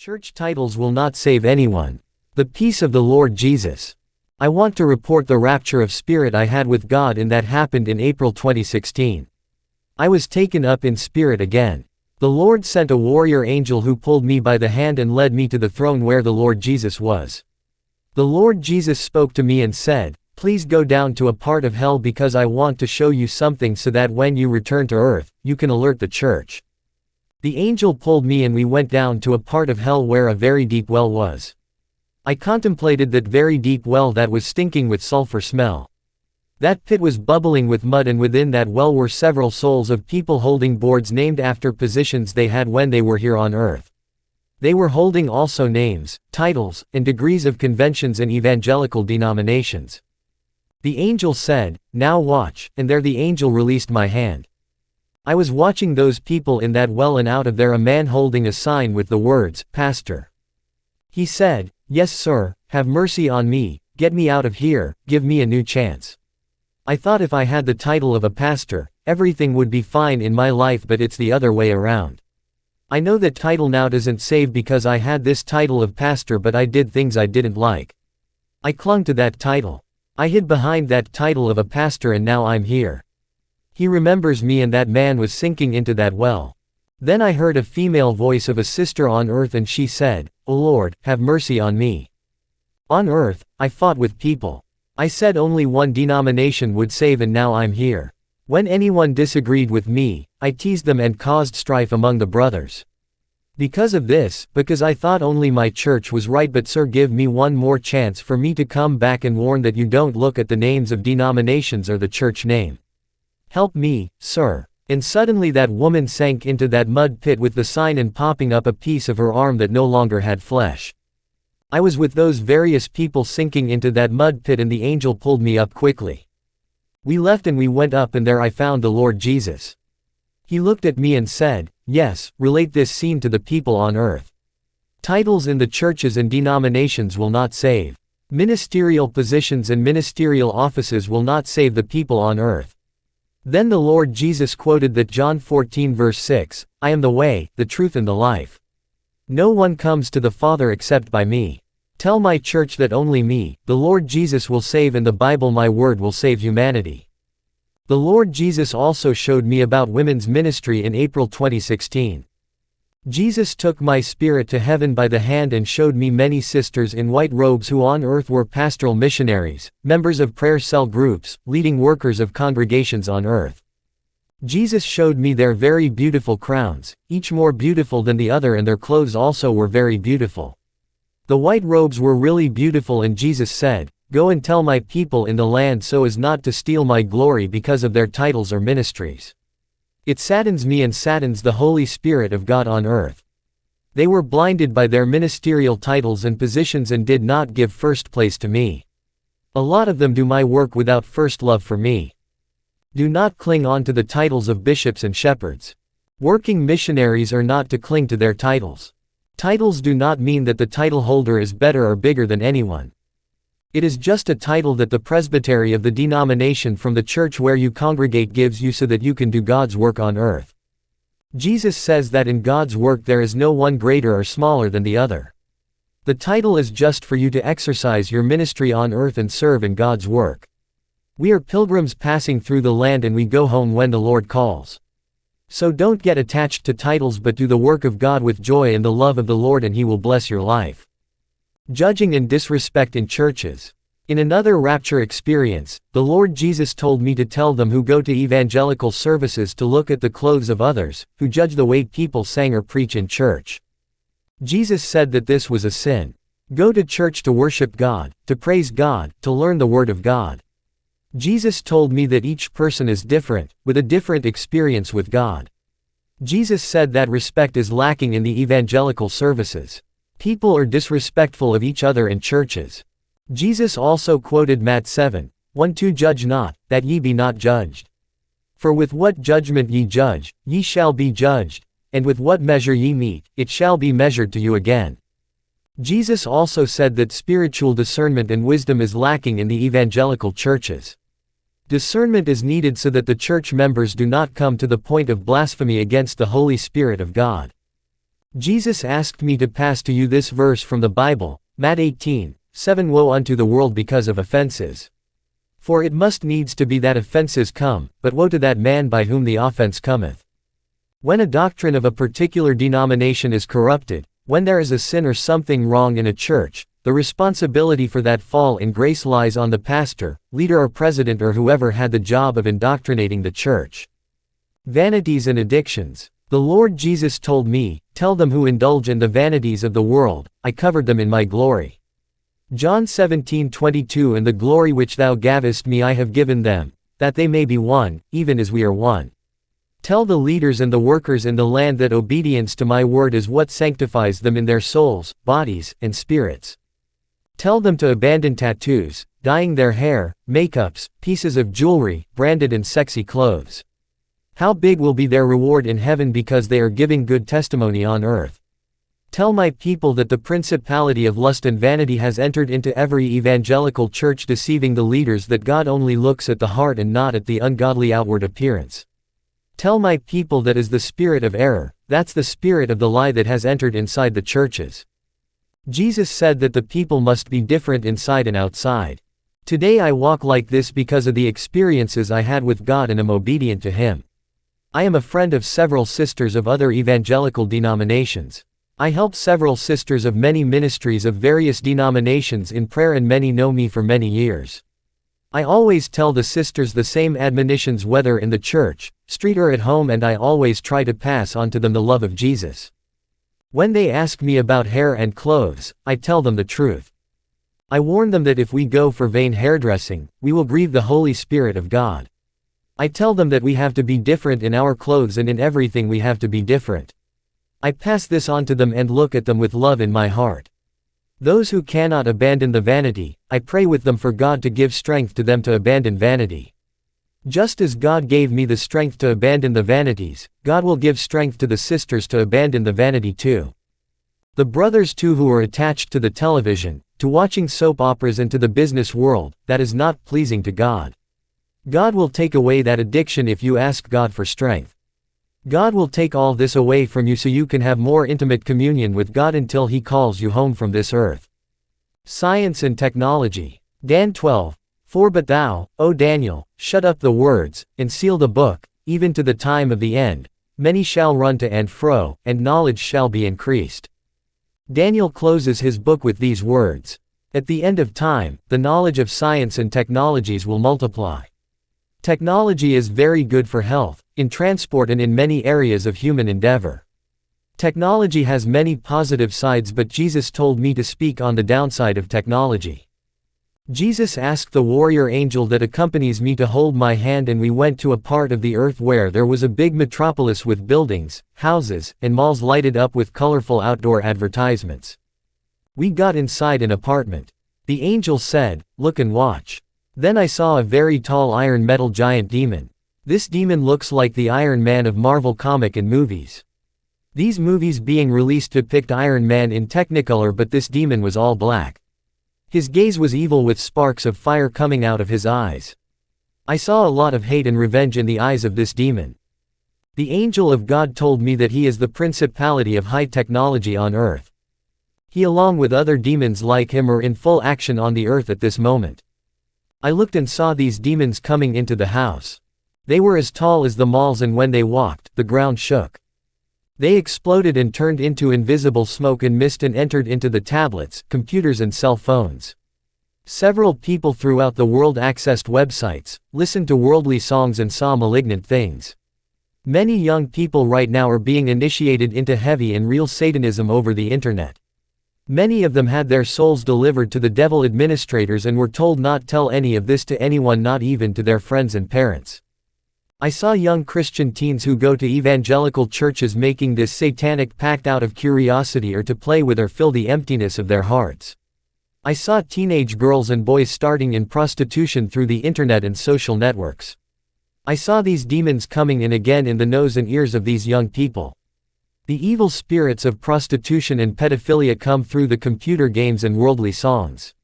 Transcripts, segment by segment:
Church titles will not save anyone. The peace of the Lord Jesus. I want to report the rapture of spirit I had with God that happened in April 2016. I was taken up in spirit again. The Lord sent a warrior angel who pulled me by the hand and led me to the throne where the Lord Jesus was. The Lord Jesus spoke to me and said, "Please go down to a part of hell because I want to show you something so that when you return to earth, you can alert the church." The angel pulled me and we went down to a part of hell where a very deep well was. I contemplated that very deep well that was stinking with sulfur smell. That pit was bubbling with mud, and within that well were several souls of people holding boards named after positions they had when they were here on earth. They were holding also names, titles, and degrees of conventions and evangelical denominations. The angel said, "Now watch," and there the angel released my hand. I was watching those people in that well, and out of there a man holding a sign with the words, "Pastor." He said, "Yes sir, have mercy on me, get me out of here, give me a new chance." I thought if I had the title of a pastor, everything would be fine in my life, but it's the other way around. I know that title now doesn't save because I had this title of pastor, but I did things I didn't like. I clung to that title. I hid behind that title of a pastor, and now I'm here. He remembers me, and that man was sinking into that well. Then I heard a female voice of a sister on earth, and she said, "O Lord, have mercy on me." On earth, I fought with people. I said only one denomination would save, and now I'm here. When anyone disagreed with me, I teased them and caused strife among the brothers. Because of this, because I thought only my church was right, but sir, give me one more chance for me to come back and warn that you don't look at the names of denominations or the church name. Help me, sir. And suddenly that woman sank into that mud pit with the sign and popping up a piece of her arm that no longer had flesh. I was with those various people sinking into that mud pit, and the angel pulled me up quickly. We left and we went up, and there I found the Lord Jesus. He looked at me and said, "Yes, relate this scene to the people on earth. Titles in the churches and denominations will not save. Ministerial positions and ministerial offices will not save the people on earth." Then the Lord Jesus quoted that John 14 verse 6, "I am the way, the truth and the life. No one comes to the Father except by me." Tell my church that only me, the Lord Jesus, will save, and the Bible, my word, will save humanity. The Lord Jesus also showed me about women's ministry in April 2016. Jesus took my spirit to heaven by the hand and showed me many sisters in white robes who on earth were pastoral missionaries, members of prayer cell groups, leading workers of congregations on earth. Jesus showed me their very beautiful crowns, each more beautiful than the other, and their clothes also were very beautiful. The white robes were really beautiful, and Jesus said, "Go and tell my people in the land so as not to steal my glory because of their titles or ministries." It saddens me and saddens the Holy Spirit of God on earth. They were blinded by their ministerial titles and positions and did not give first place to me. A lot of them do my work without first love for me. Do not cling on to the titles of bishops and shepherds. Working missionaries are not to cling to their titles. Titles do not mean that the title holder is better or bigger than anyone. It is just a title that the presbytery of the denomination from the church where you congregate gives you so that you can do God's work on earth. Jesus says that in God's work there is no one greater or smaller than the other. The title is just for you to exercise your ministry on earth and serve in God's work. We are pilgrims passing through the land, and we go home when the Lord calls. So don't get attached to titles, but do the work of God with joy and the love of the Lord, and He will bless your life. Judging and disrespect in churches. In another rapture experience, the Lord Jesus told me to tell them who go to evangelical services to look at the clothes of others, who judge the way people sang or preach in church. Jesus said that this was a sin. Go to church to worship God, to praise God, to learn the Word of God. Jesus told me that each person is different, with a different experience with God. Jesus said that respect is lacking in the evangelical services. People are disrespectful of each other in churches. Jesus also quoted Matt 7:1-2, "Judge not, that ye be not judged. For with what judgment ye judge, ye shall be judged, and with what measure ye mete, it shall be measured to you again." Jesus also said that spiritual discernment and wisdom is lacking in the evangelical churches. Discernment is needed so that the church members do not come to the point of blasphemy against the Holy Spirit of God. Jesus asked me to pass to you this verse from the Bible, Matt 18:7. Woe unto the world because of offenses. For it must needs to be that offenses come, but woe to that man by whom the offense cometh. When a doctrine of a particular denomination is corrupted, when there is a sin or something wrong in a church, the responsibility for that fall in grace lies on the pastor, leader or president or whoever had the job of indoctrinating the church. Vanities and addictions. The Lord Jesus told me, tell them who indulge in the vanities of the world, I covered them in my glory. John 17:22. And the glory which thou gavest me I have given them, that they may be one, even as we are one. Tell the leaders and the workers in the land that obedience to my word is what sanctifies them in their souls, bodies, and spirits. Tell them to abandon tattoos, dyeing their hair, makeups, pieces of jewelry, branded and sexy clothes. How big will be their reward in heaven because they are giving good testimony on earth. Tell my people that the principality of lust and vanity has entered into every evangelical church, deceiving the leaders that God only looks at the heart and not at the ungodly outward appearance. Tell my people that is the spirit of error, that's the spirit of the lie that has entered inside the churches. Jesus said that the people must be different inside and outside. Today I walk like this because of the experiences I had with God and am obedient to Him. I am a friend of several sisters of other evangelical denominations. I help several sisters of many ministries of various denominations in prayer, and many know me for many years. I always tell the sisters the same admonitions whether in the church, street or at home, and I always try to pass on to them the love of Jesus. When they ask me about hair and clothes, I tell them the truth. I warn them that if we go for vain hairdressing, we will grieve the Holy Spirit of God. I tell them that we have to be different in our clothes, and in everything we have to be different. I pass this on to them and look at them with love in my heart. Those who cannot abandon the vanity, I pray with them for God to give strength to them to abandon vanity. Just as God gave me the strength to abandon the vanities, God will give strength to the sisters to abandon the vanity too. The brothers too who are attached to the television, to watching soap operas and to the business world, that is not pleasing to God. God will take away that addiction if you ask God for strength. God will take all this away from you so you can have more intimate communion with God until He calls you home from this earth. Science and technology. Dan 12:4. But thou, O Daniel, shut up the words, and seal the book, even to the time of the end. Many shall run to and fro, and knowledge shall be increased. Daniel closes his book with these words. At the end of time, the knowledge of science and technologies will multiply. Technology is very good for health, in transport and in many areas of human endeavor. Technology has many positive sides, but Jesus told me to speak on the downside of technology. Jesus asked the warrior angel that accompanies me to hold my hand, and we went to a part of the earth where there was a big metropolis with buildings, houses, and malls lighted up with colorful outdoor advertisements. We got inside an apartment. The angel said, "Look and watch." Then I saw a very tall iron metal giant demon. This demon looks like the Iron Man of Marvel comic and movies. These movies being released depict Iron Man in Technicolor, but this demon was all black. His gaze was evil with sparks of fire coming out of his eyes. I saw a lot of hate and revenge in the eyes of this demon. The angel of God told me that he is the principality of high technology on earth. He along with other demons like him are in full action on the earth at this moment. I looked and saw these demons coming into the house. They were as tall as the malls, and when they walked, the ground shook. They exploded and turned into invisible smoke and mist and entered into the tablets, computers and cell phones. Several people throughout the world accessed websites, listened to worldly songs and saw malignant things. Many young people right now are being initiated into heavy and real Satanism over the internet. Many of them had their souls delivered to the devil administrators and were told not tell any of this to anyone, not even to their friends and parents. I saw young Christian teens who go to evangelical churches making this satanic pact out of curiosity or to play with or fill the emptiness of their hearts. I saw teenage girls and boys starting in prostitution through the internet and social networks. I saw these demons coming in again in the nose and ears of these young people. The evil spirits of prostitution and pedophilia come through the computer games and worldly songs.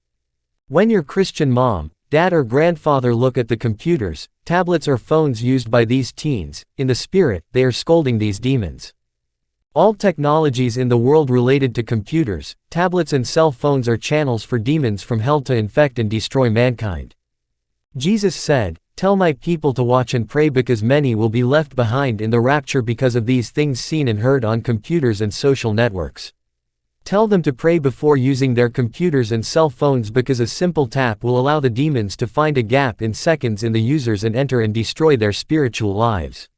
When your Christian mom, dad or grandfather look at the computers, tablets or phones used by these teens, in the spirit, they are scolding these demons. All technologies in the world related to computers, tablets and cell phones are channels for demons from hell to infect and destroy mankind. Jesus said, "Tell my people to watch and pray because many will be left behind in the rapture because of these things seen and heard on computers and social networks. Tell them to pray before using their computers and cell phones because a simple tap will allow the demons to find a gap in seconds in the users and enter and destroy their spiritual lives."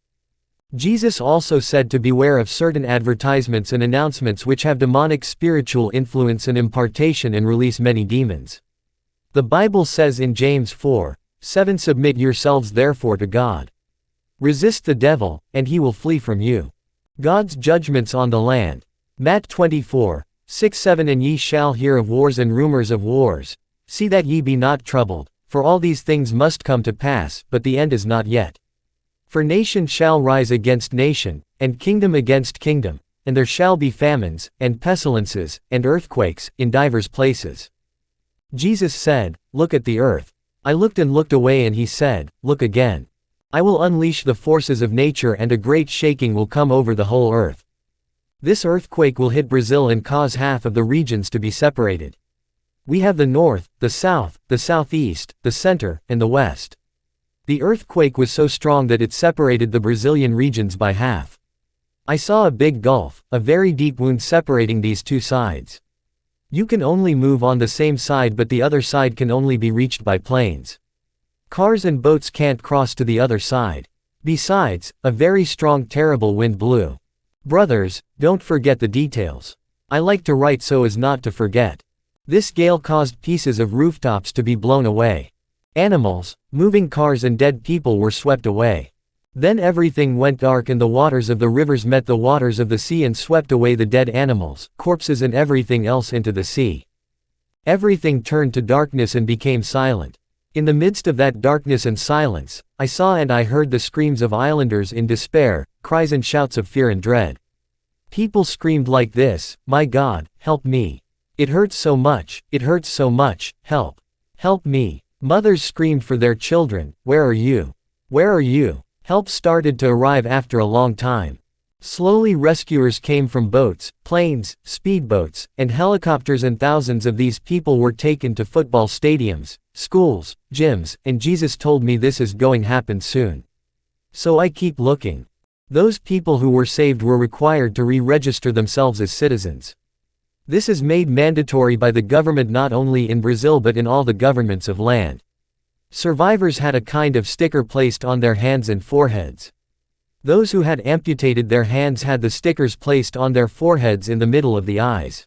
Jesus also said to beware of certain advertisements and announcements which have demonic spiritual influence and impartation and release many demons. The Bible says in James 4:7, "Submit yourselves therefore to God. Resist the devil, and he will flee from you." God's judgments on the land. Matt 24:6-7, "And ye shall hear of wars and rumors of wars. See that ye be not troubled, for all these things must come to pass, but the end is not yet. For nation shall rise against nation, and kingdom against kingdom, and there shall be famines, and pestilences, and earthquakes, in divers places." Jesus said, "Look at the earth." I looked and looked away, and he said, "Look again. I will unleash the forces of nature and a great shaking will come over the whole earth. This earthquake will hit Brazil and cause half of the regions to be separated. We have the north, the south, the southeast, the center, and the west. The earthquake was so strong that it separated the Brazilian regions by half. I saw a big gulf, a very deep wound separating these two sides. You can only move on the same side, but the other side can only be reached by planes. Cars and boats can't cross to the other side. Besides, a very strong terrible wind blew. Brothers, don't forget the details. I like to write so as not to forget. This gale caused pieces of rooftops to be blown away. Animals, moving cars and dead people were swept away. Then everything went dark and the waters of the rivers met the waters of the sea and swept away the dead animals, corpses and everything else into the sea. Everything turned to darkness and became silent. In the midst of that darkness and silence, I saw and I heard the screams of islanders in despair, cries and shouts of fear and dread. People screamed like this, "My God, help me. It hurts so much, it hurts so much, help. Help me." Mothers screamed for their children, "Where are you? Where are you?" Help started to arrive after a long time. Slowly rescuers came from boats, planes, speedboats, and helicopters, and thousands of these people were taken to football stadiums, schools, gyms, and Jesus told me this is going to happen soon. So I keep looking. Those people who were saved were required to re-register themselves as citizens. This is made mandatory by the government not only in Brazil but in all the governments of land. Survivors had a kind of sticker placed on their hands and foreheads. Those who had amputated their hands had the stickers placed on their foreheads in the middle of the eyes.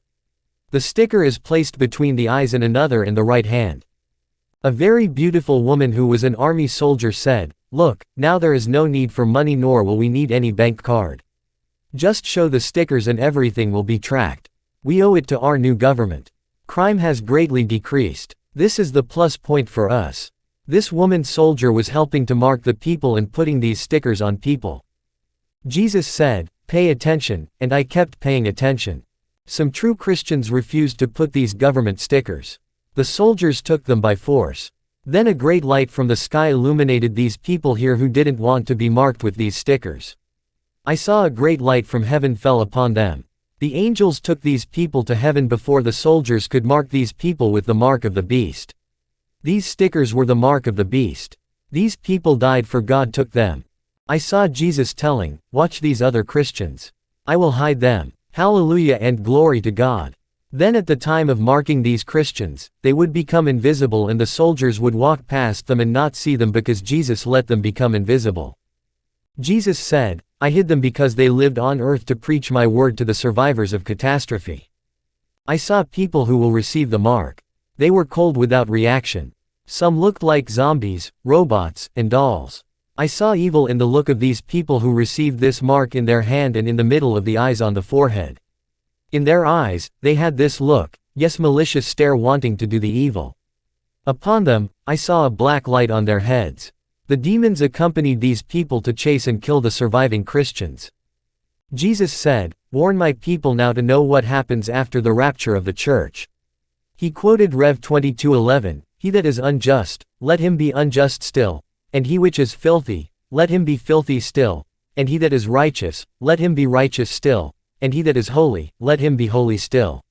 The sticker is placed between the eyes and another in the right hand. A very beautiful woman who was an army soldier said, "Look, now there is no need for money nor will we need any bank card. Just show the stickers and everything will be tracked. We owe it to our new government. Crime has greatly decreased. This is the plus point for us." This woman soldier was helping to mark the people and putting these stickers on people. Jesus said, "Pay attention," and I kept paying attention. Some true Christians refused to put these government stickers. The soldiers took them by force. Then a great light from the sky illuminated these people here who didn't want to be marked with these stickers. I saw a great light from heaven fell upon them. The angels took these people to heaven before the soldiers could mark these people with the mark of the beast. These stickers were the mark of the beast. These people died for God took them. I saw Jesus telling, "Watch these other Christians. I will hide them." Hallelujah and glory to God. Then at the time of marking these Christians, they would become invisible and the soldiers would walk past them and not see them because Jesus let them become invisible. Jesus said, "I hid them because they lived on earth to preach my word to the survivors of catastrophe." I saw people who will receive the mark. They were cold without reaction. Some looked like zombies, robots, and dolls. I saw evil in the look of these people who received this mark in their hand and in the middle of the eyes on the forehead. In their eyes, they had this look, yes, malicious stare wanting to do the evil. Upon them, I saw a black light on their heads. The demons accompanied these people to chase and kill the surviving Christians. Jesus said, "Warn my people now to know what happens after the rapture of the church." He quoted Rev 22:11, "He that is unjust, let him be unjust still, and he which is filthy, let him be filthy still, and he that is righteous, let him be righteous still, and he that is holy, let him be holy still.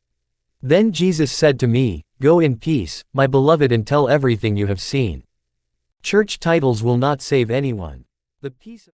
Then Jesus said to me, Go in peace, my beloved, and tell everything you have seen. Church titles will not save anyone. The peace